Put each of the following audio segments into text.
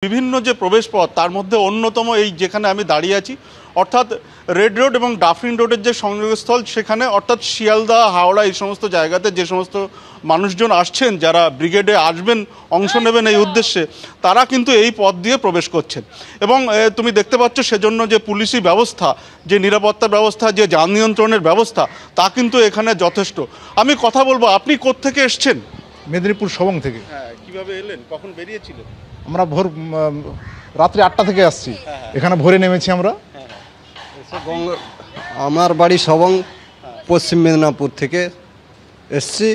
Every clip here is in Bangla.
বিভিন্ন যে প্রবেশপথ তার মধ্যে অন্যতম এই যেখানে আমি দাঁড়িয়ে আছি অর্থাৎ রেড রোড এবং ডাফরিন রোডের যে সংযোগস্থল সেখানে অর্থাৎ শিয়ালদা হাওড়া এই সমস্ত জায়গাতে যে সমস্ত মানুষজন আসছেন যারা ব্রিগেডে আসবেন অংশ নেবেন এই উদ্দেশ্যে তারা কিন্তু এই পথ দিয়ে প্রবেশ করছেন এবং তুমি দেখতে পাচ্ছ সেজন্য যে পুলিশি ব্যবস্থা যে নিরাপত্তা ব্যবস্থা যে যান নিয়ন্ত্রণের ব্যবস্থা তা কিন্তু এখানে যথেষ্ট। আমি কথা বলবো, আপনি কোত্থেকে এসছেন? মেদিনীপুর সবং থেকে। হ্যাঁ, কিভাবে এলেন, কখন বেরিয়েছিলেন? আমরা রাত্রি 8টা থেকে আসছি, এখানে ভোরে নেমেছি আমরা। আমার বাড়ি সবং, পশ্চিম মেদিনীপুর থেকে এসছি।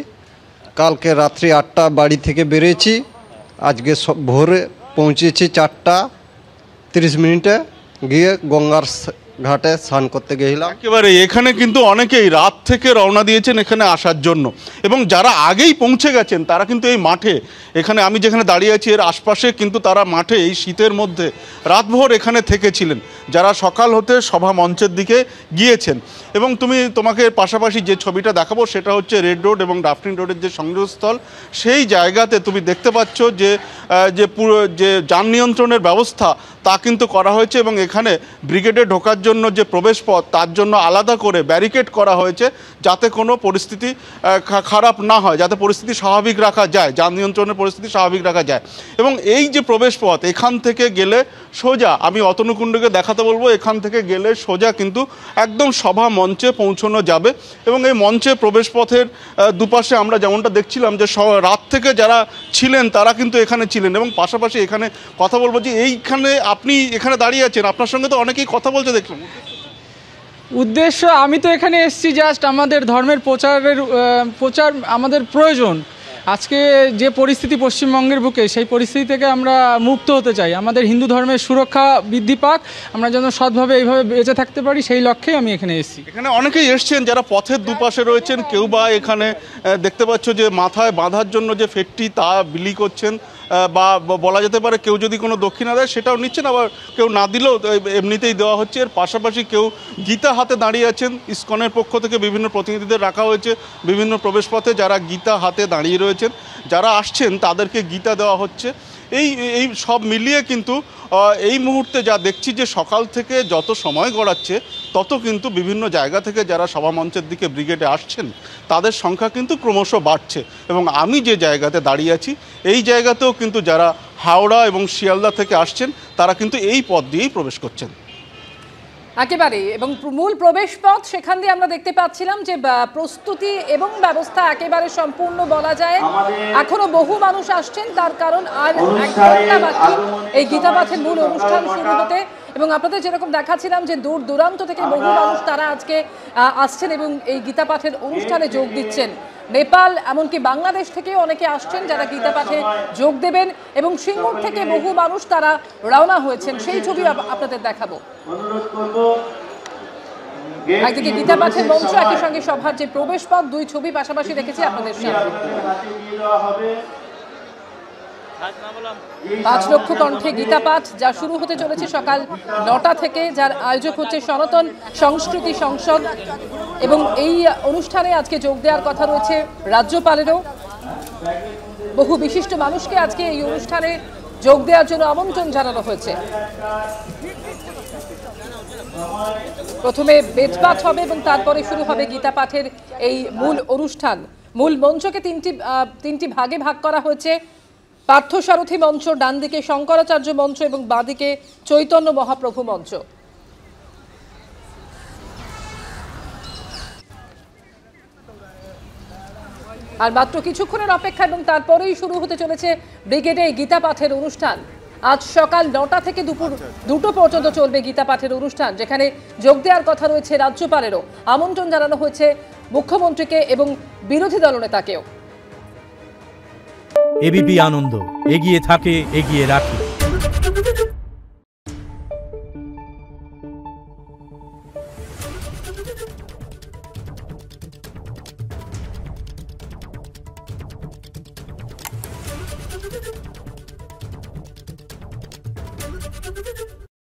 কালকে রাত্রি 8টা বাড়ি থেকে বেরিয়েছি, আজকে ভোরে পৌঁছেছি 4টা 30 মিনিটে, গিয়ে গঙ্গার ঘাটে স্নান করতে গেছিলাম। একেবারে এখানে কিন্তু অনেকেই রাত থেকে রওনা দিয়েছেন এখানে আসার জন্য এবং যারা আগেই পৌঁছে গেছেন তারা কিন্তু এই মাঠে, এখানে আমি যেখানে দাঁড়িয়ে আছি এর আশপাশে কিন্তু তারা মাঠে এই শীতের মধ্যে রাতভর এখানে থেকেছিলেন, যারা সকাল হতে সভা মঞ্চের দিকে গিয়েছেন। এবং তোমাকে পাশাপাশি যে ছবিটা দেখাবো সেটা হচ্ছে রেড রোড এবং ডাফরিন রোডের যে সংযোগস্থল, সেই জায়গাতে তুমি দেখতে পাচ্ছ যে পুরো যে যান নিয়ন্ত্রণের ব্যবস্থা তা কিন্তু করা হয়েছে এবং এখানে ব্রিগেডে ঢোকার জন্য যে প্রবেশপথ তার জন্য আলাদা করে ব্যারিকেড করা হয়েছে যাতে কোনো পরিস্থিতি খারাপ না হয়, যাতে পরিস্থিতি স্বাভাবিক রাখা যায়, যান নিয়ন্ত্রণের পরিস্থিতি স্বাভাবিক রাখা যায়। এবং এই যে প্রবেশপথ এখান থেকে গেলে সোজা, আমি অতনুকুণ্ডকে দেখাতে বলবো, এখান থেকে গেলে সোজা কিন্তু একদম সভা মঞ্চে পৌঁছানো যাবে এবং এই মঞ্চে প্রবেশপথের দুপাশে আমরা যেমনটা দেখছিলাম যে রাত থেকে যারা ছিলেন তারা কিন্তু এখানে ছিলেন। এবং পাশাপাশি এখানে কথা বলবো যে এইখানে আপনি এখানে দাঁড়িয়ে আছেন, আপনার সঙ্গে তো অনেকেই কথা বলছে দেখলাম। উদ্দেশ্য, আমি তো এখানে এসেছি জাস্ট আমাদের ধর্মের প্রচার আমাদের প্রয়োজন। আজকে যে পরিস্থিতি পশ্চিমবঙ্গের বুকে, সেই পরিস্থিতি থেকে আমরা মুক্ত হতে চাই। আমাদের হিন্দু ধর্মের সুরক্ষা বৃদ্ধি পাক, আমরা যেন সৎভাবে এইভাবে বেঁচে থাকতে পারি, সেই লক্ষ্যেই আমি এখানে এসেছি। এখানে অনেকেই এসছেন যারা পথের দুপাশে রয়েছেন, কেউ বা এখানে দেখতে পাচ্ছ যে মাথায় বাঁধার জন্য যে ফেটটি তা বিলি করছেন, বা বলা যেতে পারে কেউ যদি কোনো দক্ষিণা দেয় সেটাও নিচ্ছেন, আবার কেউ না দিলেও এমনিতেই দেওয়া হচ্ছে। এর পাশাপাশি কেউ গীতা হাতে দাঁড়িয়ে আছেন, ইসকনের পক্ষ থেকে বিভিন্ন প্রতিনিধিদের রাখা হয়েছে বিভিন্ন প্রবেশপথে যারা গীতা হাতে দাঁড়িয়ে রয়েছেন, যারা আসছেন তাদেরকে গীতা দেওয়া হচ্ছে। এই সব মিলিয়ে কিন্তু এই মুহূর্তে যা দেখছি যে সকাল থেকে যত সময় গড়াচ্ছে তত কিন্তু বিভিন্ন জায়গা থেকে যারা সভামঞ্চের দিকে ব্রিগেডে আসছেন তাদের সংখ্যা কিন্তু ক্রমশ বাড়ছে। এবং আমি যে জায়গাতে দাঁড়িয়ে আছি এই জায়গাতেও কিন্তু যারা হাওড়া এবং শিয়ালদা থেকে আসছেন তারা কিন্তু এই পথ দিয়েই প্রবেশ করছেন একেবারে। এবং মূল প্রবেশ পথ সেখান দিয়ে আমরা দেখতে পাচ্ছিলাম যে প্রস্তুতি এবং ব্যবস্থা একেবারে সম্পূর্ণ বলা যায়। এখনো বহু মানুষ আসছেন, তার কারণ আর 1 ঘন্টা বাকি এই গীতা পাঠের মূল অনুষ্ঠান শুরু হতে। এবং আপনাদের যেরকম দেখাচ্ছিলাম যে দূর দূরান্ত থেকে বহু মানুষ তারা আজকে আসছেন এবং এই গীতা পাঠের অনুষ্ঠানে যোগ দিচ্ছেন। নেপাল এমনকি বাংলাদেশ থেকেও অনেকে আসছেন যারা গীতা পাঠে যোগ দেবেন এবং সিঙ্গুর থেকে বহু মানুষ তারা রওনা হয়েছেন, সেই ছবি আপনাদের দেখাবো। একদিকে গীতা পাঠের মঞ্চ, একই সঙ্গে সভার যে প্রবেশ পথ, দুই ছবি পাশাপাশি রেখেছি আপনাদের সামনে। 5 লক্ষ কণ্ঠে গীতা পাঠ যা শুরু হতে চলেছে সকাল 9টা থেকে, যার আয়োজক হচ্ছে সনাতন সংস্কৃতি সংসদ। এবং এই অনুষ্ঠানে আজকে যোগ দেওয়ার কথা রয়েছে রাজ্যপালেরও। বহু বিশিষ্ট মানুষকে আজকে এই অনুষ্ঠানে যোগ দেওয়ার জন্য আমন্ত্রণ জানানো হয়েছে। প্রথমে বেদপাঠ হবে এবং তারপরে শুরু হবে গীতা পাঠের এই মূল অনুষ্ঠান। মূল মঞ্চকে তিনটি ভাগে ভাগ করা হয়েছে। পার্থসারথী মঞ্চ, ডান দিকে শঙ্করাচার্য মঞ্চ এবং বাঁদিকে চৈতন্য মহাপ্রভু মঞ্চ। আর মাত্র কিছুক্ষণের অপেক্ষা এবং তারপরেই শুরু হতে চলেছে ব্রিগেডে গীতা পাঠের অনুষ্ঠান। আজ সকাল 9টা থেকে দুপুর 2টো পর্যন্ত চলবে গীতা পাঠের অনুষ্ঠান, যেখানে যোগ দেওয়ার কথা রয়েছে রাজ্যপালেরও। আমন্ত্রণ জানানো হয়েছে মুখ্যমন্ত্রীকে এবং বিরোধী দলনেতাকেও। এবিপি আনন্দ, এগিয়ে থাকে, এগিয়ে রাখে।